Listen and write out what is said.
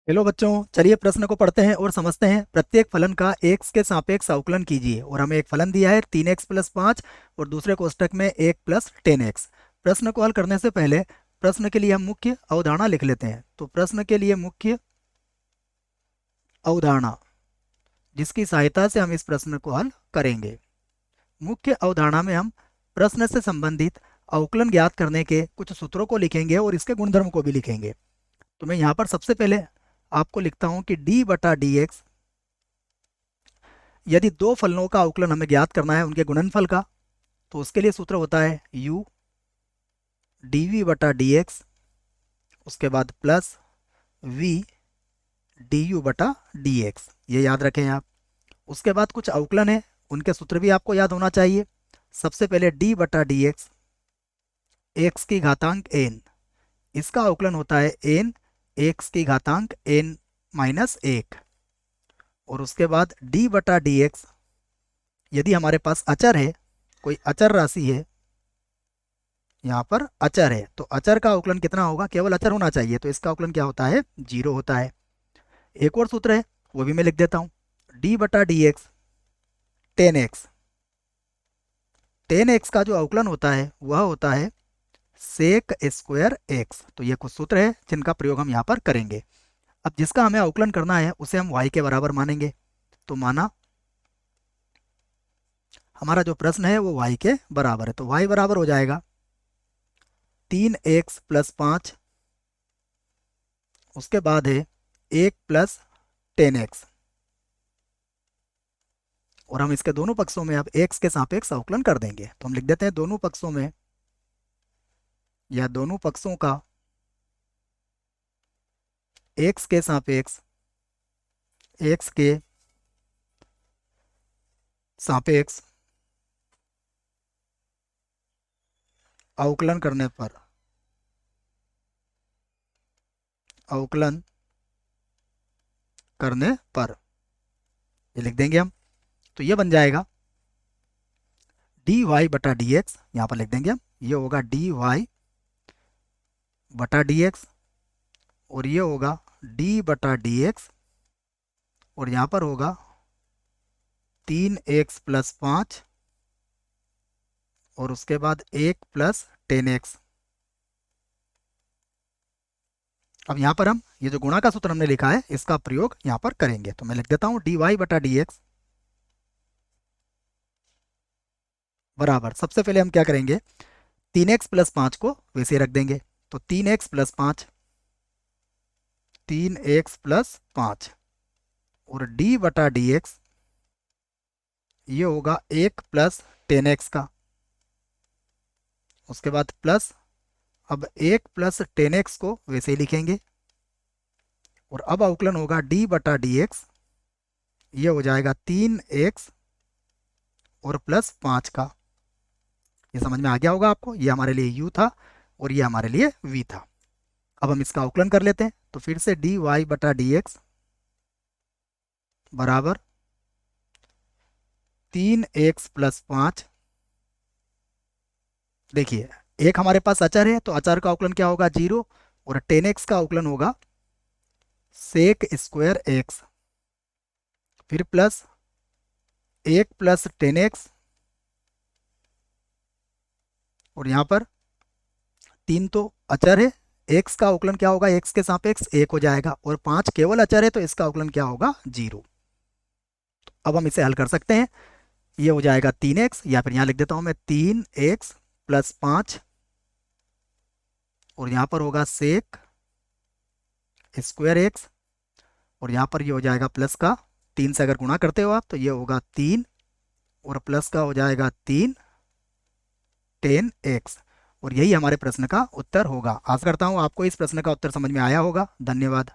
Hello बच्चों, चलिए प्रश्न को पढ़ते हैं और समझते हैं। प्रत्येक फलन का x के सापेक्ष अवकलन कीजिए। और हमें एक फलन दिया है 3x प्लस 5 और दूसरे कोष्टक में 1 प्लस 10x। प्रश्न को हल करने से पहले प्रश्न के लिए हम मुख्य अवधारणा लिख लेते हैं। तो प्रश्न के लिए मुख्य अवधारणा जिसकी सहायता से हम इस प्रश्न को हल करेंगे। मुख्य अवधारणा में हम प्रश्न से संबंधित अवकलन ज्ञात करने के कुछ सूत्रों को लिखेंगे और इसके गुणधर्म को भी लिखेंगे। तो मैं यहाँ पर सबसे पहले आपको लिखता हूँ कि d बटा डी एक्स, यदि दो फलनों का अवकलन हमें ज्ञात करना है उनके गुणनफल का, तो उसके लिए सूत्र होता है u dv बटा डी एक्स, उसके बाद प्लस v du बटा डी एक्स। ये याद रखें आप। उसके बाद कुछ अवकलन है, उनके सूत्र भी आपको याद होना चाहिए। सबसे पहले d बटा डी एक्स, एक्स की घातांक n, इसका अवकलन होता है n एक्स की घातांक n माइनस 1। और उसके बाद d बटा डी एक्स, यदि हमारे पास अचर है, कोई अचर राशि है, यहाँ पर अचर है, तो अचर का अवकलन कितना होगा? केवल अचर होना चाहिए, तो इसका अवकलन क्या होता है? 0 होता है। एक और सूत्र है, वो भी मैं लिख देता हूँ। d बटा डी एक्स 10x, 10x का जो अवकलन होता है वह होता है सेक स्क्वायर x। तो ये कुछ सूत्र है जिनका प्रयोग हम यहाँ पर करेंगे। अब जिसका हमें अवकलन करना है उसे हम y के बराबर मानेंगे। तो माना हमारा जो प्रश्न है वो y के बराबर है, तो y बराबर हो जाएगा 3x प्लस 5, उसके बाद है 1 प्लस 10x। और हम इसके दोनों पक्षों में अब x के सापेक्ष अवकलन कर देंगे। तो हम लिख देते हैं दोनों पक्षों में, या दोनों पक्षों का x के सापेक्ष, x के सापेक्ष अवकलन करने पर, अवकलन करने पर ये लिख देंगे हम। तो ये बन जाएगा डी वाई बटा डी एक्स, यहाँ पर लिख देंगे हम। ये होगा डी वाई बटा डी एक्स, और ये होगा डी बटा डी एक्स, और यहाँ पर होगा 3x प्लस 5, और उसके बाद 1 प्लस 10x। अब यहाँ पर हम ये जो गुणा का सूत्र हमने लिखा है इसका प्रयोग यहाँ पर करेंगे। तो मैं लिख देता हूँ डी वाई बटा डी एक्स बराबर, सबसे पहले हम क्या करेंगे, 3x प्लस 5 को वैसे रख देंगे। तो 3x प्लस 5, 3x प्लस 5, और d बटा डी एक्स, ये होगा 1 प्लस 10x का, उसके बाद प्लस, अब 1 प्लस 10x को वैसे ही लिखेंगे। और अब अवकलन होगा d बटा डी एक्स, ये हो जाएगा 3x और प्लस 5 का। ये समझ में आ गया होगा आपको। ये हमारे लिए u था और ये हमारे लिए v था। अब हम इसका अवकलन कर लेते हैं। तो फिर से डी वाई बटा डी एक्स बराबर 3x प्लस 5। देखिए, एक हमारे पास अचर है तो अचर का अवकलन क्या होगा? 0। और 10x का अवकलन होगा सेक स्क्वायर x, फिर प्लस 1 प्लस 10x, और यहाँ पर 3 तो अचर है, x का अवकलन क्या होगा? x के सापेक्ष 1 हो जाएगा, और 5 केवल अचर है तो इसका अवकलन क्या होगा? 0। तो अब हम इसे हल कर सकते हैं। ये हो जाएगा 3x, या फिर यहाँ लिख देता हूँ मैं 3x प्लस 5, और यहाँ पर होगा सेक स्क्वायर x, और यहाँ पर ये हो जाएगा प्लस का, 3 से अगर गुणा करते हो आप तो ये होगा 3, और प्लस का हो जाएगा 3 10x। और यही हमारे प्रश्न का उत्तर होगा। आशा करता हूँ आपको इस प्रश्न का उत्तर समझ में आया होगा। धन्यवाद।